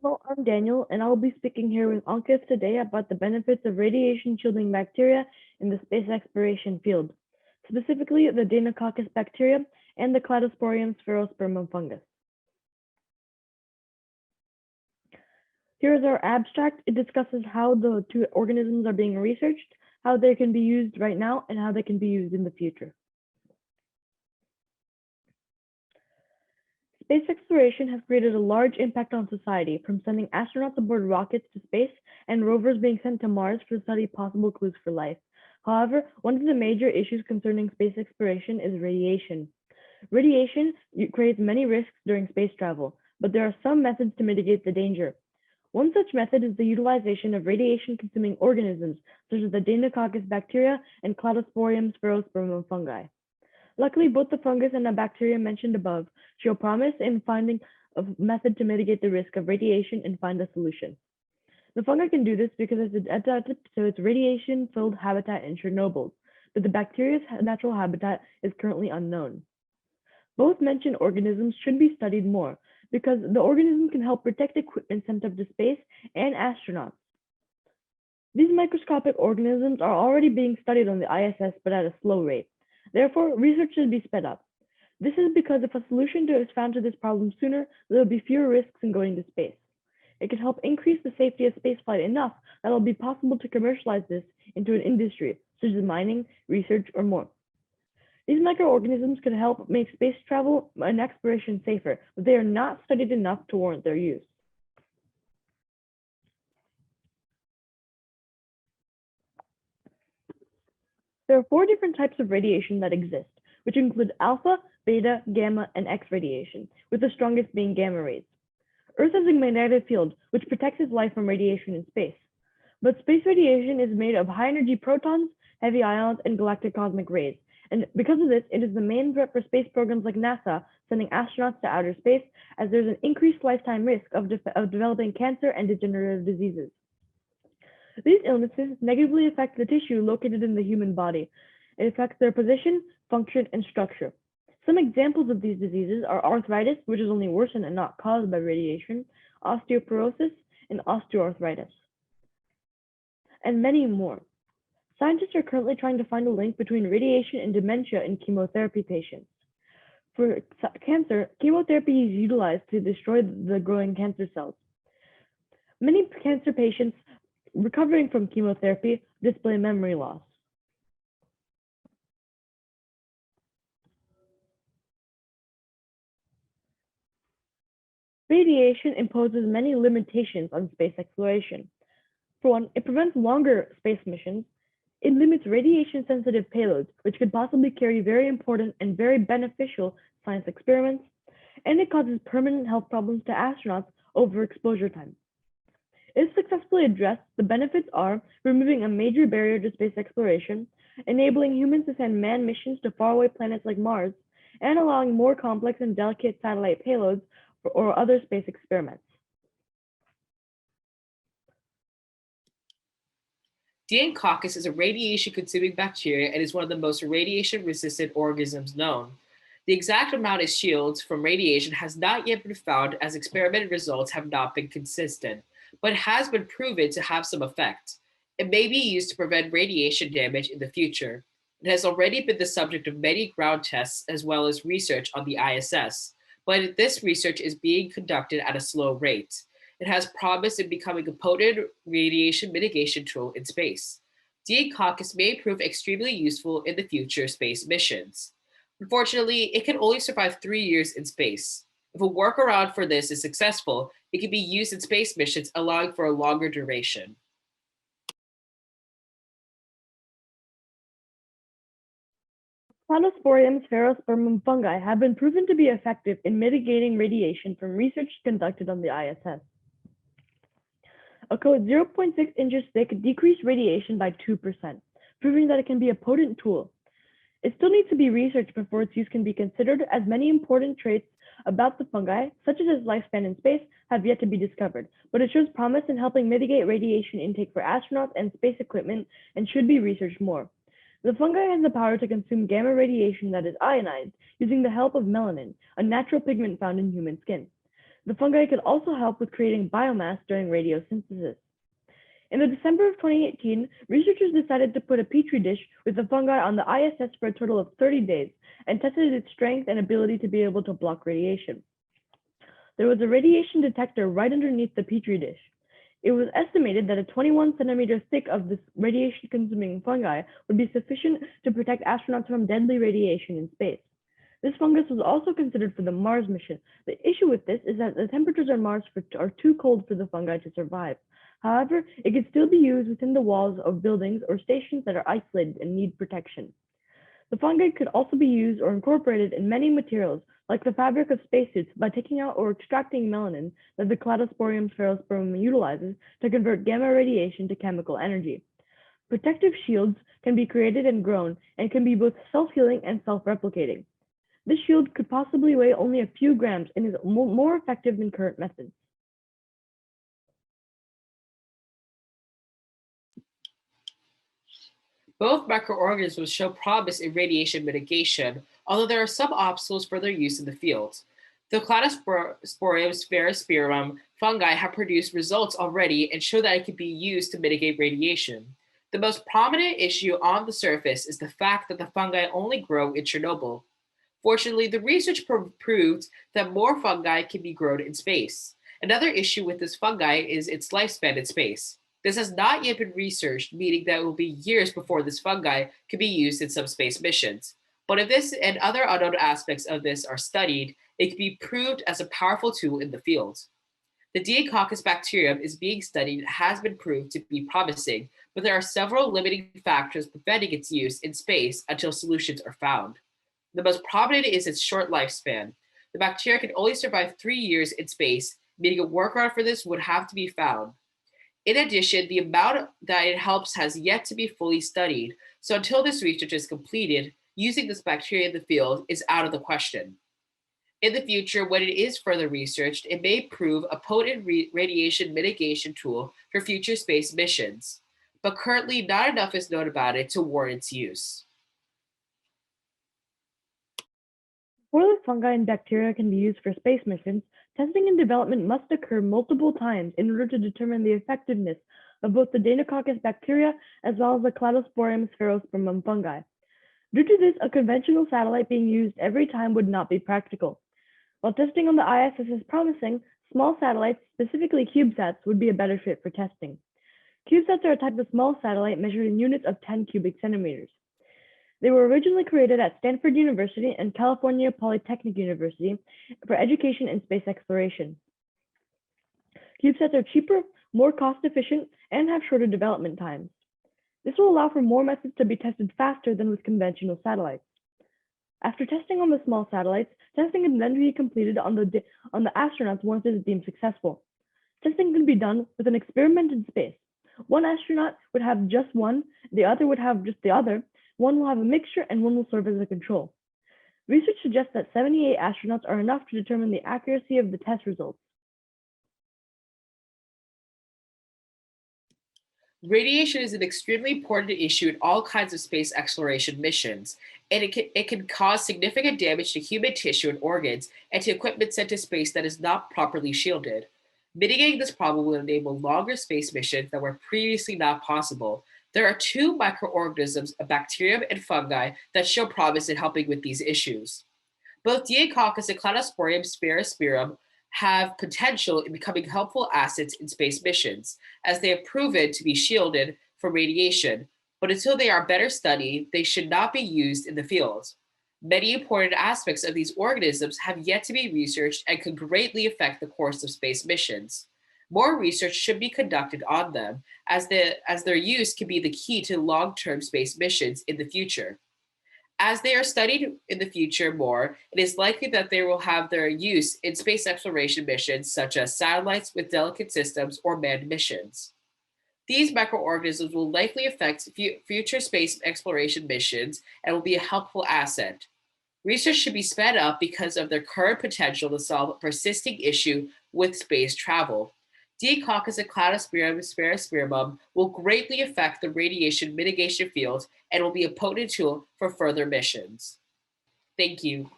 Well, I'm Daniel, and I'll be speaking here with Ankith today about the benefits of radiation shielding bacteria in the space exploration field, specifically the Deinococcus bacteria and the Cladosporium sphaerospermum fungus. Here is our abstract. It discusses how the two organisms are being researched, how they can be used right now, and how they can be used in the future. Space exploration has created a large impact on society, from sending astronauts aboard rockets to space and rovers being sent to Mars to study possible clues for life. However, one of the major issues concerning space exploration is radiation. Radiation creates many risks during space travel, but there are some methods to mitigate the danger. One such method is the utilization of radiation-consuming organisms, such as the Deinococcus bacteria and Cladosporium sphaerospermum fungi. Luckily, both the fungus and the bacteria mentioned above show promise in finding a method to mitigate the risk of radiation and find a solution. The fungi can do this because it's adapted to its radiation-filled habitat in Chernobyl, but the bacteria's natural habitat is currently unknown. Both mentioned organisms should be studied more because the organism can help protect equipment sent up to space and astronauts. These microscopic organisms are already being studied on the ISS, but at a slow rate. Therefore, research should be sped up. This is because if a solution is found to this problem sooner, there will be fewer risks in going to space. It can help increase the safety of spaceflight enough that it will be possible to commercialize this into an industry, such as mining, research, or more. These microorganisms could help make space travel and exploration safer, but they are not studied enough to warrant their use. There are 4 different types of radiation that exist, which include alpha, beta, gamma, and X radiation, with the strongest being gamma rays. Earth has a magnetic field, which protects its life from radiation in space. But space radiation is made of high-energy protons, heavy ions, and galactic cosmic rays. And because of this, it is the main threat for space programs like NASA sending astronauts to outer space, as there's an increased lifetime risk of developing cancer and degenerative diseases. These illnesses negatively affect the tissue located in the human body. It affects their position, function, and structure. Some examples of these diseases are arthritis, which is only worsened and not caused by radiation, osteoporosis, and osteoarthritis, and many more. Scientists are currently trying to find a link between radiation and dementia in chemotherapy patients. For cancer, chemotherapy is utilized to destroy the growing cancer cells. Many cancer patients recovering from chemotherapy display memory loss. Radiation imposes many limitations on space exploration. For one, it prevents longer space missions. It limits radiation-sensitive payloads, which could possibly carry very important and very beneficial science experiments, and it causes permanent health problems to astronauts over exposure time. If successfully addressed, the benefits are removing a major barrier to space exploration, enabling humans to send manned missions to faraway planets like Mars, and allowing more complex and delicate satellite payloads or other space experiments. Deinococcus is a radiation-consuming bacteria and is one of the most radiation-resistant organisms known. The exact amount it shields from radiation has not yet been found, as experimental results have not been consistent, but it has been proven to have some effect. It may be used to prevent radiation damage in the future. It has already been the subject of many ground tests as well as research on the ISS, but this research is being conducted at a slow rate. It has promise in becoming a potent radiation mitigation tool in space. Deinococcus may prove extremely useful in the future space missions. Unfortunately, it can only survive 3 years in space. If a workaround for this is successful, it can be used in space missions, allowing for a longer duration. Cladosporium sphaerospermum fungi have been proven to be effective in mitigating radiation from research conducted on the ISS. A coat 0.6 inches thick decreased radiation by 2%, proving that it can be a potent tool. It still needs to be researched before its use can be considered, as many important traits about the fungi, such as its lifespan in space, have yet to be discovered, but it shows promise in helping mitigate radiation intake for astronauts and space equipment and should be researched more. The fungi has the power to consume gamma radiation that is ionized using the help of melanin, a natural pigment found in human skin. The fungi could also help with creating biomass during radiosynthesis. In the December of 2018, researchers decided to put a petri dish with the fungi on the ISS for a total of 30 days and tested its strength and ability to be able to block radiation. There was a radiation detector right underneath the petri dish. It was estimated that a 21 centimeter thick of this radiation-consuming fungi would be sufficient to protect astronauts from deadly radiation in space. This fungus was also considered for the Mars mission. The issue with this is that the temperatures on Mars are too cold for the fungi to survive. However, it can still be used within the walls of buildings or stations that are isolated and need protection. The fungi could also be used or incorporated in many materials, like the fabric of spacesuits, by taking out or extracting melanin that the Cladosporium sphaerospermum utilizes to convert gamma radiation to chemical energy. Protective shields can be created and grown and can be both self-healing and self-replicating. This shield could possibly weigh only a few grams and is more effective than current methods. Both microorganisms show promise in radiation mitigation, although there are some obstacles for their use in the field. The Cladosporium sphaerospermum fungi have produced results already and show that it can be used to mitigate radiation. The most prominent issue on the surface is the fact that the fungi only grow in Chernobyl. Fortunately, the research proved that more fungi can be grown in space. Another issue with this fungi is its lifespan in space. This has not yet been researched, meaning that it will be years before this fungi can be used in some space missions. But if this and other unknown aspects of this are studied, it can be proved as a powerful tool in the field. The Deinococcus bacterium is being studied and has been proved to be promising, but there are several limiting factors preventing its use in space until solutions are found. The most prominent is its short lifespan. The bacteria can only survive 3 years in space, meaning a workaround for this would have to be found. In addition, the amount that it helps has yet to be fully studied, so until this research is completed, using this bacteria in the field is out of the question. In the future, when it is further researched, it may prove a potent radiation mitigation tool for future space missions, but currently not enough is known about it to warrant its use. Before the fungi and bacteria can be used for space missions, testing and development must occur multiple times in order to determine the effectiveness of both the Deinococcus bacteria as well as the Cladosporium sphaerospermum fungi. Due to this, a conventional satellite being used every time would not be practical. While testing on the ISS is promising, small satellites, specifically CubeSats, would be a better fit for testing. CubeSats are a type of small satellite measured in units of 10 cubic centimeters. They were originally created at Stanford University and California Polytechnic University for education and space exploration. CubeSats are cheaper, more cost-efficient, and have shorter development times. This will allow for more methods to be tested faster than with conventional satellites. After testing on the small satellites, testing can then be completed on the astronauts once it is deemed successful. Testing can be done with an experiment in space. One astronaut would have just one, the other would have just the other. One will have a mixture and one will serve as a control. Research suggests that 78 astronauts are enough to determine the accuracy of the test results. Radiation is an extremely important issue in all kinds of space exploration missions, and it can cause significant damage to human tissue and organs and to equipment sent to space that is not properly shielded. Mitigating this problem will enable longer space missions that were previously not possible. There are 2 microorganisms, a bacterium and fungi, that show promise in helping with these issues. Both Deinococcus and Cladosporium sphaerospermum have potential in becoming helpful assets in space missions, as they have proven to be shielded from radiation, but until they are better studied, they should not be used in the field. Many important aspects of these organisms have yet to be researched and could greatly affect the course of space missions. More research should be conducted on them, as their use can be the key to long-term space missions in the future. As they are studied in the future more, it is likely that they will have their use in space exploration missions such as satellites with delicate systems or manned missions. These microorganisms will likely affect future space exploration missions and will be a helpful asset. Research should be sped up because of their current potential to solve a persisting issue with space travel. Deinococcus and Cladosporium sphaerospermum will greatly affect the radiation mitigation field and will be a potent tool for further missions. Thank you.